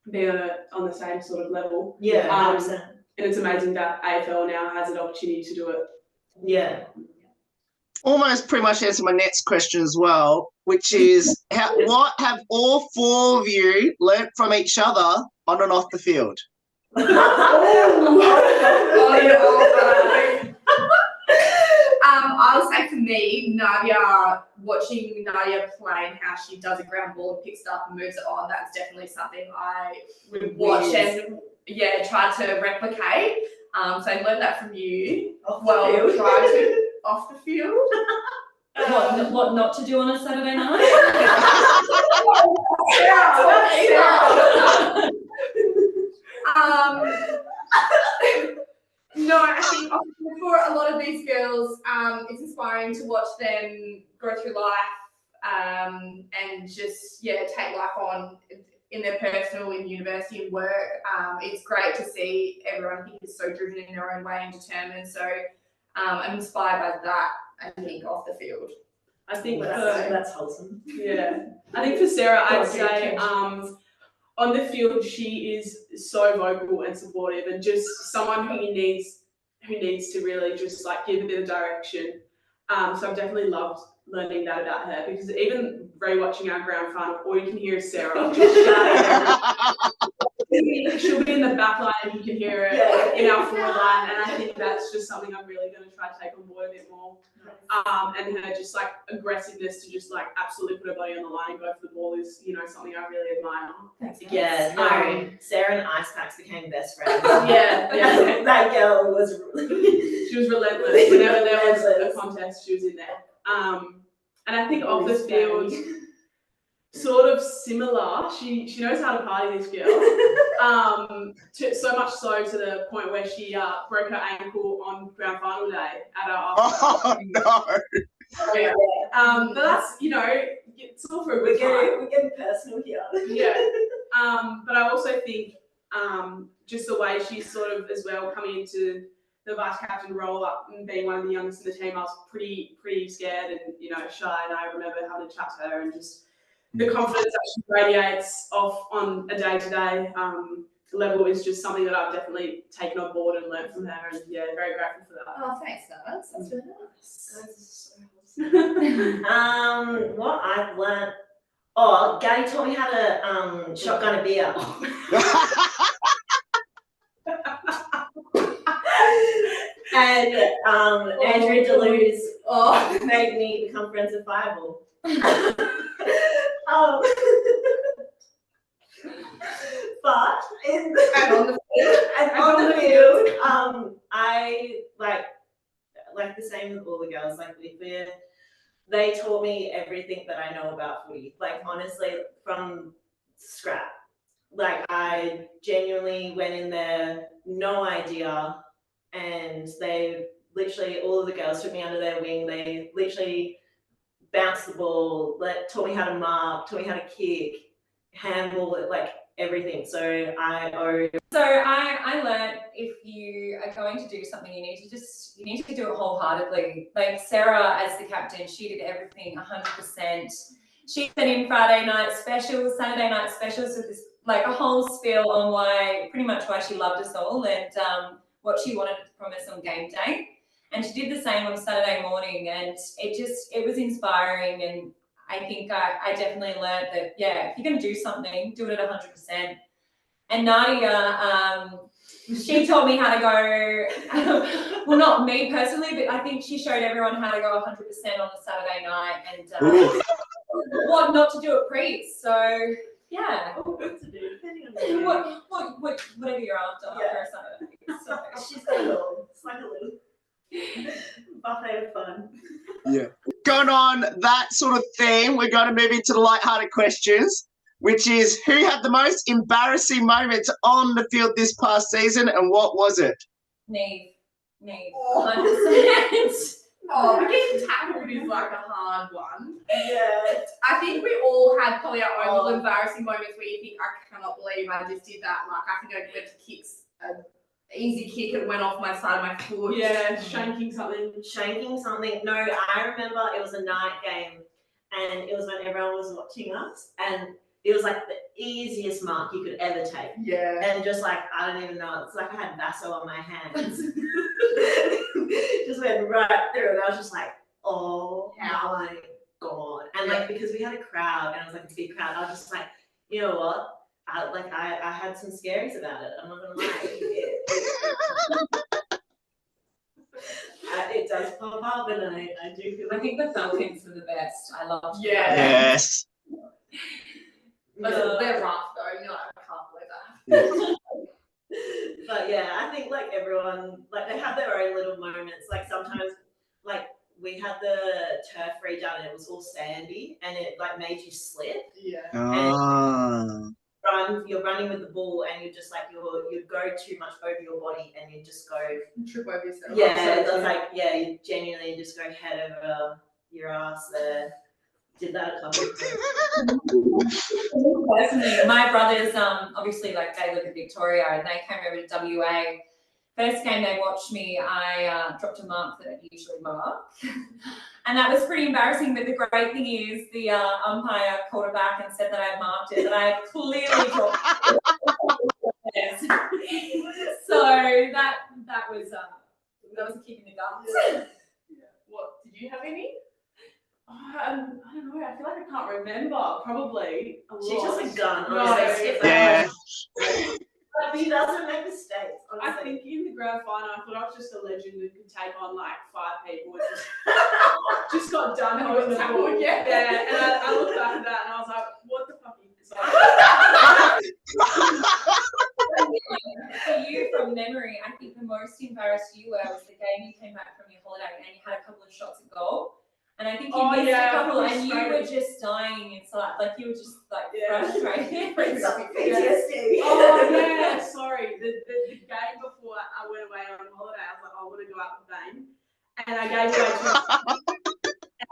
be on the same sort of level. And it's amazing that AFL now has an opportunity to do it. Yeah. Almost pretty much answered my next question as well, which is what have all four of you learnt from each other on and off the field? I'll say for me, watching Nadia play and how she does a ground ball and picks it up and moves it on, that's definitely something I would watch and try to replicate. So I learned that from you. Try to off the field. What not to do on a Saturday night? No, I think for a lot of these girls, it's inspiring to watch them go through life and just take life on in their personal, in university and work. It's great to see everyone here is so driven in their own way and determined. So I'm inspired by that, I think, off the field. I think that's wholesome. Yeah. I think for Sarah, I'd say on the field she is so vocal and supportive and just someone who needs to really just like give a bit of direction. So I've definitely loved learning that about her, because even rewatching our grand final, all you can hear is Sarah just shouting. She'll be in the back line and you can hear her in our forward line, and I think that's just something I'm really going to try to take on board a bit more. And her just like aggressiveness to just like absolutely put her body on the line and go for the ball is something I really admire. Sarah and Ice Packs became best friends. That girl was she was relentless. Whenever there was a contest, she was in there. And I think off the field, sort of similar. She knows how to party, this girl. So much so to the point where she broke her ankle on grand final day at our. Oh no! But that's it's all for a good time. We're getting personal here. But I also think just the way she's sort of as well coming into the vice captain role up and being one of the youngest in the team, I was pretty scared and shy, and I remember having to chat to her and just the confidence that she radiates off on a day-to-day level is just something that I've definitely taken on board and learned from her, and very grateful for that. Oh, thanks, Naz. That's really nice. What I've learned. Oh, Gary taught me how to shotgun a beer. And Andrew Deleuze made me become friends with Fireball. But And on the on the field, I like the same with all the girls. Like they taught me everything that I know about footy. Like honestly, from scrap. Like I genuinely went in there, no idea, and they literally all of the girls took me under their wing. They literally bounced the ball, taught me how to mark, taught me how to kick, handball, like everything. So I learned if you are going to do something, you need to do it wholeheartedly. Like Sarah, as the captain, she did everything 100%. She sent in Friday night specials, Saturday night specials with this like a whole spiel on pretty much why she loved us all and what she wanted from us on game day. And she did the same on Saturday morning, and it was inspiring. And I think I definitely learned that, yeah, if you're going to do something, do it at 100%. And Nadia, she taught me how to go, well, not me personally, but I think she showed everyone how to go 100% on the Saturday night and what not to do at pre. So, yeah. what to do, depending on whatever you're after a Saturday. So. She's got it all. It's like a little buffet of fun. Yeah. Going on that sort of theme, we're going to move into the lighthearted questions, which is who had the most embarrassing moments on the field this past season and what was it? Neve. 100%. Getting tackled is like a hard one. Yeah. I think we all had probably our own little embarrassing moments where you think, I cannot believe I just did that. Like, I think I went to kick an easy kick and went off my side of my foot. Yeah, shanking something. No, I remember it was a night game and it was when everyone was watching us and it was like the easiest mark you could ever take. Yeah. And just like, I don't even know, it's like I had Vaso on my hands. Just went right through and I was just like, oh my God. And like, because we had a crowd and it was like a big crowd, I was just like, you know what? I had some scaries about it. I'm not gonna lie. It does pop up and I do feel I think the Falcons were the best. I loved them. Yes. They're rough though. No, I can't believe that. But yeah, I think like everyone, like they have their own little moments. Like sometimes, like we had the turf redone and it was all sandy and it like made you slip. Yeah. You're running with the ball and you just like you go too much over your body and you just go trip over yourself. Yeah, it was like you genuinely just go head over your ass there. Did that a couple of times. Personally, my brothers, obviously, like they live in Victoria, and they came over to WA. First game they watched me, I dropped a mark that I usually mark, and that was pretty embarrassing. But the great thing is, the umpire called it back and said that I had marked it, that I had clearly dropped it. So that was a kick in the guts. Yeah. What did you have any? I don't know. I feel like I can't remember. Probably a lot. She's just a gun. No, Yeah. But she doesn't make mistakes. Honestly. I think in the grand final, I thought I was just a legend who could take on like 5 people and just got done holding the ball. Yeah. And I looked back at that and I was like, what the fuck is this? For you, from memory, I think the most embarrassed you were was the game you came back from your holiday and you had a couple of shots at goal. And I think you missed a couple and you were just dying inside. Like you were just like frustrated. PTSD. Oh yeah, sorry. The game before I went away on holiday, I was like, I want to go out with Bane. And I gave away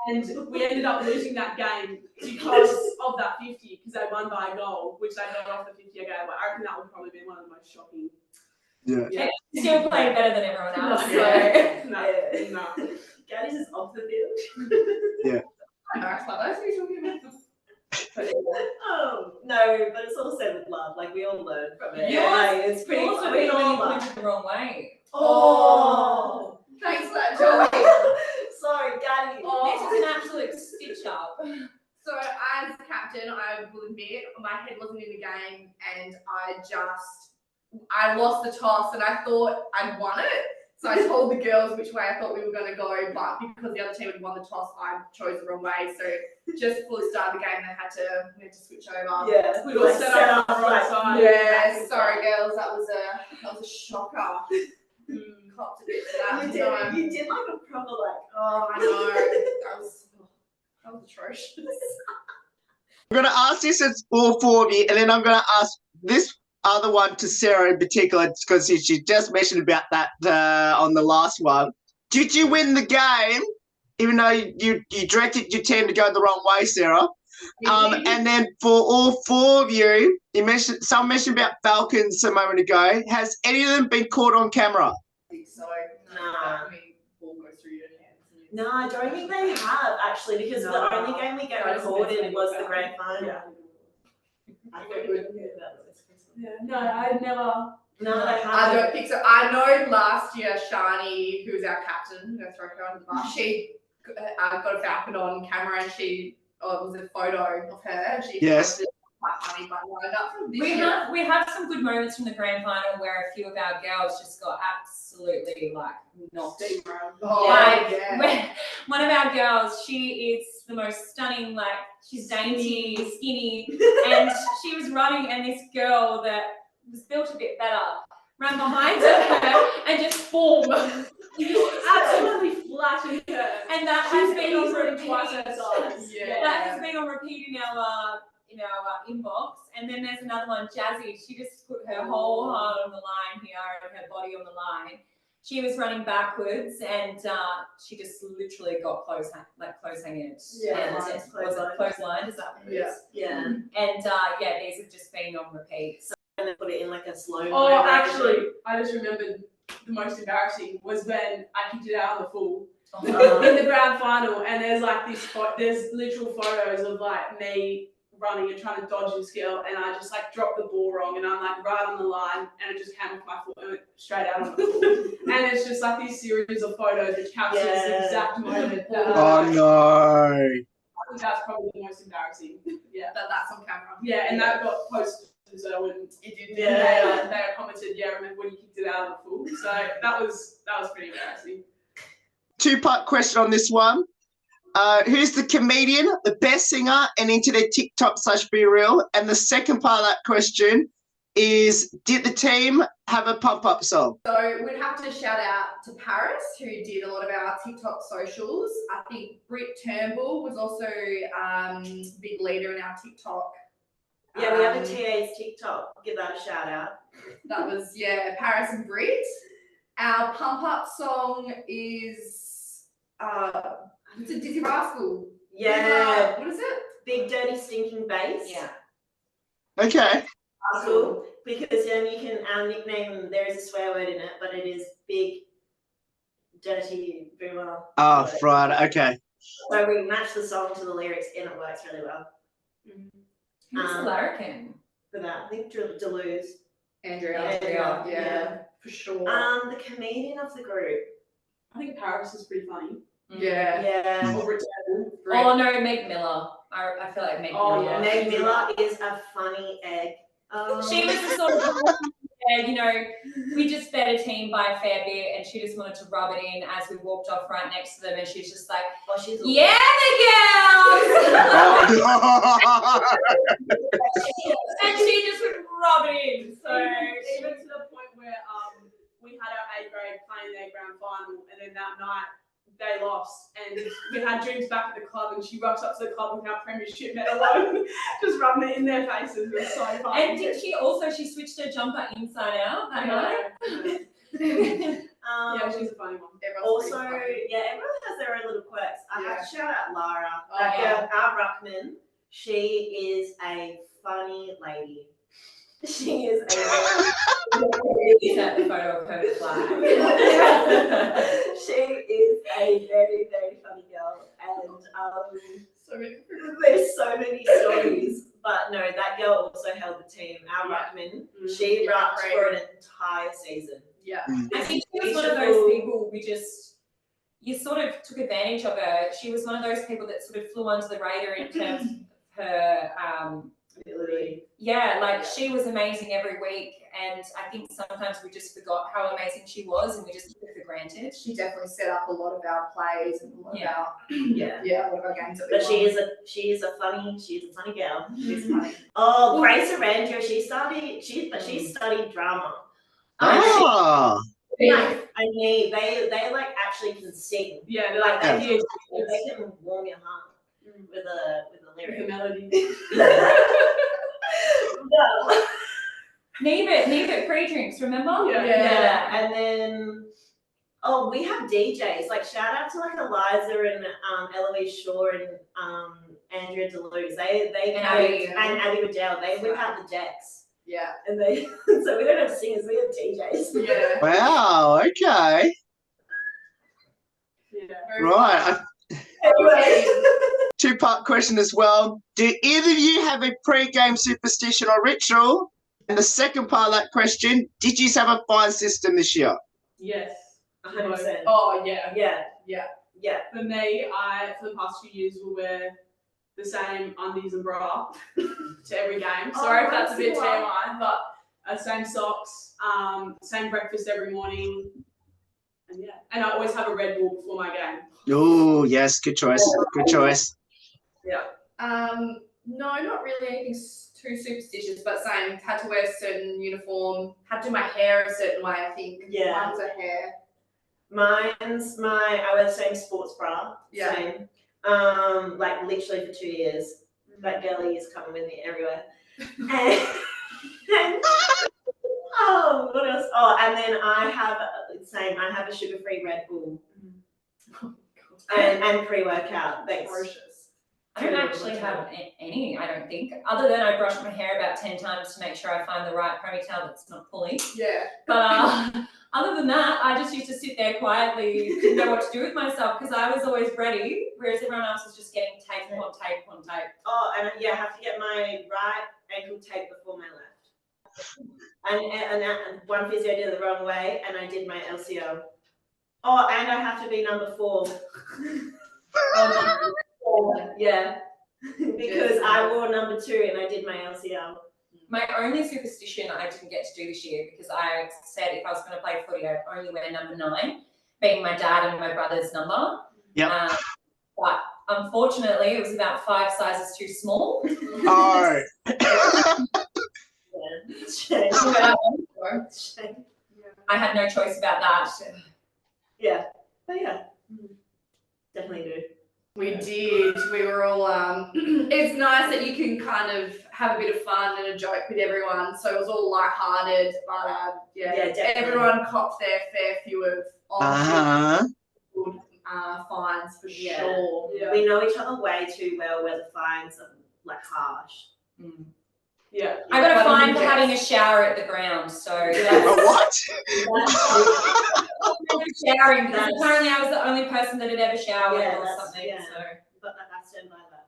and we ended up losing that game because of that 50, because they won by a goal, which they got off the 50 I gave away. I reckon that would probably be one of the most shocking. Yeah. Still playing better than everyone else. No. Gaddy's is off the field. Yeah. Embarrassed by those people. Oh no, but it's all said with love. Like we all learn from it. Yeah, like, it's pretty. Also, We all when you laugh. pointed the wrong way. Oh. Thanks for that, Joey. Sorry, Gaddy. This is was an absolute stitch up. So as captain, I will admit my head wasn't in the game, and I lost the toss, and I thought I'd won it. So I told the girls which way I thought we were going to go, but because the other team had won the toss, I chose the wrong way. So just before the start of the game, we had to switch over. Yeah, We all set up on the right side. Yeah, sorry girls, that was a shocker. Copped a bit for that. You did like a proper like. Oh, I know. That was atrocious. I'm going to ask this at all four of you, and then I'm going to ask this other one to Sarah in particular, because she just mentioned about that on the last one. Did you win the game, even though you directed your team to go the wrong way, Sarah? And then for all four of you, someone mentioned about Falcons a moment ago. Has any of them been caught on camera? I think so. Nah. I mean, ball goes through your hands. No, I don't think they have actually, because the only game we get recorded was the grand final. Yeah. I think we would do that. Yeah, no, I'd never. No, they haven't. I don't think so. I know last year, Shani, who was our captain, I'm going to throw her under the bus, she got a Falcon on camera, and it was a photo of her. And she posted it quite funny, but no, not from this year. We have some good moments from the grand final where a few of our girls just got absolutely like knocked. Oh, Like, yeah. one of our girls, she is the most stunning, like she's dainty, skinny, and she was running, and this girl that was built a bit better ran behind her and just boom. Absolutely flashing her. And that has been on repeat. twice her size. Yeah. That has been on repeat in our inbox. And then there's another one, Jazzy. She just put her whole heart on the line here and her body on the line. She was running backwards, and she just literally got close hanging. Yeah, and was it was a clothesline. Is that what it is? Yeah. And these have just been on repeat. So And they put it in like a slow. Oh, actually, I just remembered the most embarrassing was when I kicked it out on the full in the grand final, and there's like there's literal photos of like me running and trying to dodge this girl, and I just like dropped the ball wrong, and I'm like right on the line, and it just came off my foot and went straight out on the full. And it's just like this series of photos which captures the exact moment. Oh no! I think that's probably the most embarrassing. Yeah, That's on camera. yeah, and that got posted. So when It did. they commented, yeah, remember when you kicked it out of the full? So that was pretty embarrassing. Two-part question on this one. Who's the comedian, the best singer, and into their TikTok/Be Real? And the second part of that question is, did the team have a pump-up song? So we'd have to shout out to Paris, who did a lot of our TikTok socials. I think Britt Turnbull was also a big leader in our TikTok. Yeah, we have a TA's TikTok. Give that a shout out. That was, Paris and Britt. Our pump-up song is, it's a Dizzy Rascal. Yeah. What is it? Big dirty stinking bass. yeah. Okay. Rascal. Because then you can nickname. There is a swear word in it, but it is big dirty boomer. Oh, right. Okay. So we match the song to the lyrics, and it works really well. Who's the larrikin? For that, I think Deleuze. Andrea. Yeah. For sure. The comedian of the group. I think Paris is pretty funny. Yeah. Yeah. Or return. Oh no, Meg Miller. I feel like Meg Oh, Miller. yeah. Meg Miller is a funny egg. She was the sort of we just bet a team by a fair bit, and she just wanted to rub it in as we walked off right next to them, and she's just like, she's yeah, the girls! And she just would rub it in. So Even to the point where we had our A grade playing their grand final, and then that night they lost, and we had drinks back at the club, and she rocks up to the club with our Premiership medal on, just rubbing it in their faces. It was so funny. and did she switched her jumper inside out that night? Yeah, she's a funny one. Also, everyone has their own little quirks. I have to shout out Lara. That yeah. girl, our ruckman. She is a funny lady. She is Is that the photo of her flag? She is a very, very funny girl, and So many. there's so many stories. But no, that girl also held the team. Our ruckman, she rucked for an entire season. Yeah. I think she was one of those people we just you sort of took advantage of her. She was one of those people that sort of flew under the radar in terms of her ability. yeah, like she was amazing every week, and I think sometimes we just forgot how amazing she was, and we just took it for granted. She definitely set up a lot of our plays and a lot of our Yeah. a lot of our games that we But won. she is a funny girl. She's funny. Oh, Grace Arangio, she studied drama. Like, I mean, they like actually can sing. Yeah, they're like They can warm your heart with a lyric. the melody. No. Neve pre-drinks, remember? Yeah. And then we have DJs. Like shout out to like Eliza and Eloise Shaw and Andrea Deleuze. They And Abby Waddell. They whip out the decks. Yeah. And they so we don't have singers, we have DJs. Yeah. Wow, okay. Yeah. Right. Anyway. Two-part question as well. Do either of you have a pre-game superstition or ritual? And the second part of that question, did you have a fine system this year? Yes. 100%. Oh yeah. Yeah. For me, for the past few years will wear the same undies and bra to every game. Sorry if that's a bit TMI, but same socks, same breakfast every morning, and I always have a Red Bull before my game. Oh, yes, good choice. Good choice. Yeah. No, not really anything too superstitious, but same. Had to wear a certain uniform. Had to do my hair a certain way. I think. Yeah. Mine's a hair. I wear the same sports bra. Yeah. Same. Like literally for 2 years. That girlie is coming with me everywhere. and what else? Oh, and then I have a sugar-free Red Bull. And pre-workout. Thanks. I don't actually have any, I don't think, other than I brush my hair about 10 times to make sure I find the right ponytail that's not pulling. Yeah. But other than that, I just used to sit there quietly, didn't know what to do with myself because I was always ready, whereas everyone else was just getting tape on tape on tape. Oh, and I have to get my right ankle taped before my left. And one physio did it the wrong way, and I did my LCO. Oh, and I have to be number 4. Yeah, because I wore number 2 and I did my LCL. My only superstition I didn't get to do this year because I said if I was going to play footy, I'd only wear number 9, being my dad and my brother's number. Yeah. But unfortunately, it was about 5 sizes too small. Oh. Shame. I had no choice about that. Yeah, but yeah, definitely do. We did. We were all. It's nice that you can kind of have a bit of fun and a joke with everyone. So it was all lighthearted, but definitely. everyone copped their fair few of fines for sure. Yeah. We know each other way too well where the fines are like harsh. Yeah. I got a fine for having a shower at the ground, so What? showering because apparently I was the only person that had ever showered or something. Yeah. So. But I stand by that.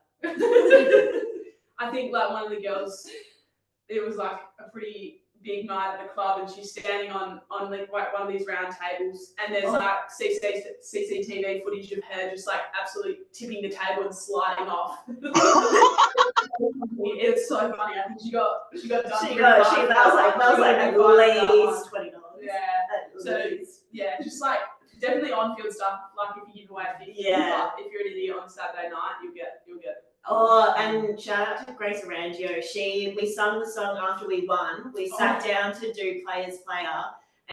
I think like one of the girls, it was like a pretty big night at the club, and she's standing on like one of these round tables, and there's like CCTV footage of her just like absolutely tipping the table and sliding off. It's so funny. I think she got done. That was like at least $20. Yeah. So yeah, just like definitely on-field stuff. Like if you give away a 50, but if you're an idiot on Saturday night, you'll get. Oh, and shout out to Grace Arangio. We sung the song after we won. We sat down to do Players Player,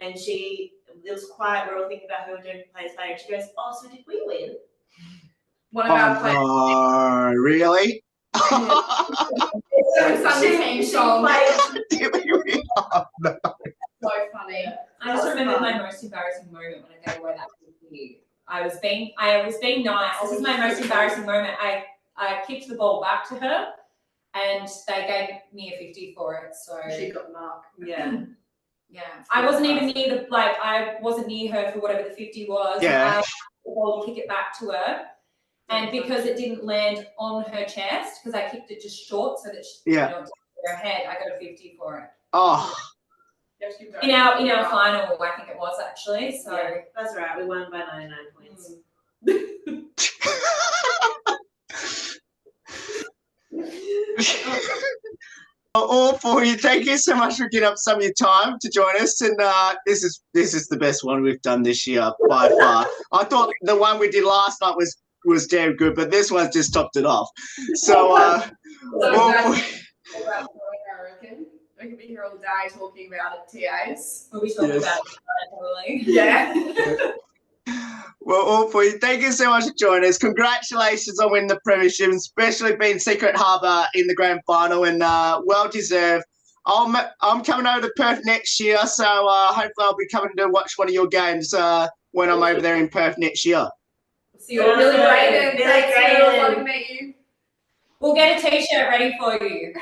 and it was quiet. We were all thinking about who were doing Players Player, and she goes, "Oh, so did we win?" One of our players. Oh, really? Sunday team song. Did we really? Oh, no. So funny. I just remember my most embarrassing moment when I gave away that 50. I was being nice. This is my most embarrassing moment. I kicked the ball back to her, and they gave me a 50 for it. So she got the mark. Yeah. Yeah, I wasn't even near I wasn't near her for whatever the 50 was. Yeah. I kicked the ball to kick it back to her, and because it didn't land on her chest, because I kicked it just short so that she, her head, I got a 50 for it. Oh. In our final, I think it was actually. So that's right. We won by 99 points. All for you. Thank you so much for getting up some of your time to join us. And this is the best one we've done this year by far. I thought the one we did last night was damn good, but this one's just topped it off. So all for you. I reckon. We could be here all day talking about it, TAs. We'll be talking Yes. about it probably. Yeah. Well, all for you. Thank you so much for joining us. Congratulations on winning the Premiership, especially being Secret Harbour in the grand final, and well deserved. I'm coming over to Perth next year, so hopefully I'll be coming to watch one of your games when I'm over there in Perth next year. See you, Billy Graydon. Billy Thanks, Graydon. Bill. Lovely to meet you. We'll get a t-shirt ready for you.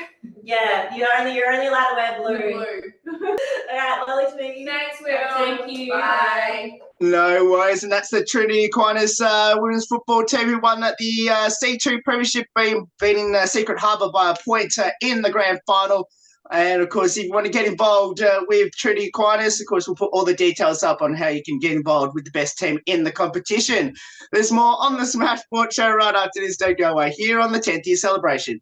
Yeah, you're only allowed to wear blue. Blue. All right, lovely to meet you. Thanks, Will. Thank you. Bye. No worries, and that's the Trinity Aquinas women's football team who won at the C2 Premiership, beating Secret Harbour by a point in the grand final. And of course, if you want to get involved with Trinity Aquinas, of course, we'll put all the details up on how you can get involved with the best team in the competition. There's more on the Smash Sport Show right after this. Don't go away here on the 10th year celebration.